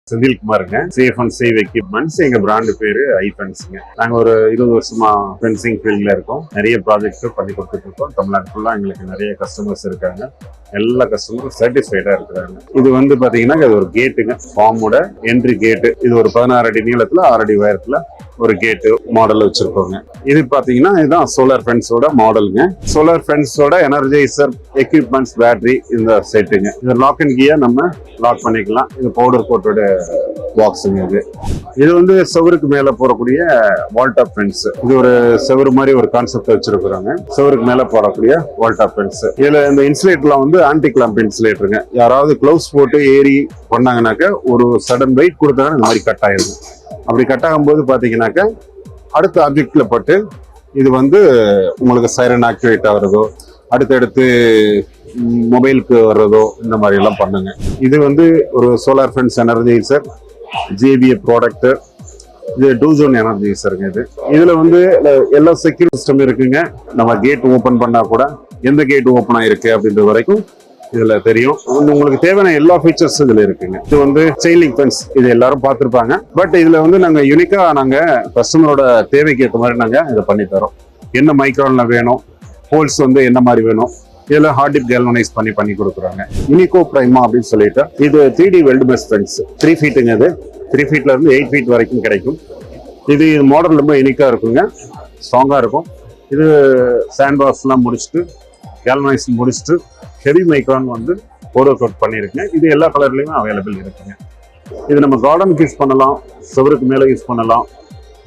செந்தில்குமாருங்க. Safe and save equipments எங்க brand பேரு ஐஃபென்ஸ்ங்க. நாங்க ஒரு 20 வருஷமா ஃபென்சிங் ஃபீல்ட்ல இருக்கோம். நிறைய ப்ராஜெக்ட் பண்ணி கொடுத்துட்டு இருக்கோம். தமிழ்நாடு ஃபுல்லா எங்களுக்கு நிறைய கஸ்டமர்ஸ் இருக்காங்க. எல்லா கஸ்டமரும் சாட்டிஸ்ஃபைடா இருக்கிறாங்க. இது வந்து பாத்தீங்கன்னா இது ஒரு கேட்டுங்க, ஃபார்மோட என்ட்ரி கேட்டு. இது ஒரு 16 அடி நீளத்துல 6 அடி உயரத்துல ஒரு கேட்டு மாடல் வச்சிருக்கோங்க. இது பாத்தீங்கன்னா இதுதான் சோலார் ஃபென்ஸோட மாடலுங்க. சோலார் ஃபென்ஸோட எனர்ஜைசர் எக்யூப்மெண்ட்ஸ் பேட்டரி இந்த செட்டுங்க. இது லாக் அண்ட் கீயா நம்ம லாக் பண்ணிக்கலாம். இது பவுடர் கோட்டோட பாக்ஸுங்க. இது வந்து செவருக்கு மேல போறக்கூடிய வால்டாப் ஃபென்ஸ். இது ஒரு செவரு மாதிரி ஒரு கான்செப்ட் வச்சிருக்கிறாங்க. செவருக்கு மேல போடக்கூடிய வால்டாப் ஃபென்ஸ். இதுல இந்த இன்சுலேட்டர்லாம் வந்து ஆன்டி கிளாம்ப் இன்சுலேட்டருங்க. யாராவது கிளவுஸ் போட்டு ஏறி பண்ணாங்கன்னாக்க ஒரு சடன் வெயிட் கொடுத்தாங்க இந்த மாதிரி கட் ஆயிடும். அப்படி கட் ஆகும்போது பாத்தீங்கன்னாக்க அடுத்த ஆப்ஜெக்ட்ல பட்டு இது வந்து உங்களுக்கு சைரன் ஆக்டிவேட் ஆகுறதோ அடுத்தடுத்து மொபைலுக்கு வர்றதோ இந்த மாதிரி எல்லாம் பண்ணுங்க. இது வந்து ஒரு solar fence energizer JBA product. இது 2 ஜோன் எனர்ஜைசருங்க. இதுல வந்து எல்லா செக்யூரிட்டி சிஸ்டம் இருக்குங்க. நம்ம கேட் ஓபன் பண்ணா கூட எந்த கேட் ஓபன் ஆயிருக்கு அப்படின்ற வரைக்கும் இதுல தெரியும். உங்களுக்கு தேவையான எல்லா ஃபீச்சர்ஸும் இதுல இருக்குங்க. இது வந்து செயிலிங் ஃபென்ஸ். இது எல்லாரும் பார்த்திருப்பாங்க. பட் இதுல வந்து நாங்க யூனிக்கா கஸ்டமரோட தேவைக்கு ஏற்ற மாதிரி நாங்க இதை பண்ணி தரோம். என்ன மைக்ரான்ல வேணும், ஹோல்ஸ் வந்து என்ன மாதிரி வேணும், இதெல்லாம் ஹார்ட் டிப் கேல்வனைஸ் பண்ணி கொடுக்குறாங்க. யூனிகோ பிரைமா அப்படின்னு சொல்லிட்டு இது 3D வெல்ட் மெஷ் ஃபென்ஸ் 3 ஃபீட்டுங்க. இது 3 ஃபீட்ல இருந்து 8 ஃபீட் வரைக்கும் கிடைக்கும். இது மாடல் ரொம்ப யூனிக்கா இருக்குங்க, ஸ்ட்ராங்கா இருக்கும். இது சாண்ட் பாக்ஸ் எல்லாம் முடிச்சுட்டு கேல்வனைஸ் முடிச்சுட்டு ஹெவி மைக்ரான் வந்து பவுடர் கோட் பண்ணிருக்குங்க. இது எல்லா கலர்லயுமே அவைலபிள் இருக்குங்க. இது நம்ம கார்டனுக்கு யூஸ் பண்ணலாம், செவருக்கு மேல யூஸ் பண்ணலாம்,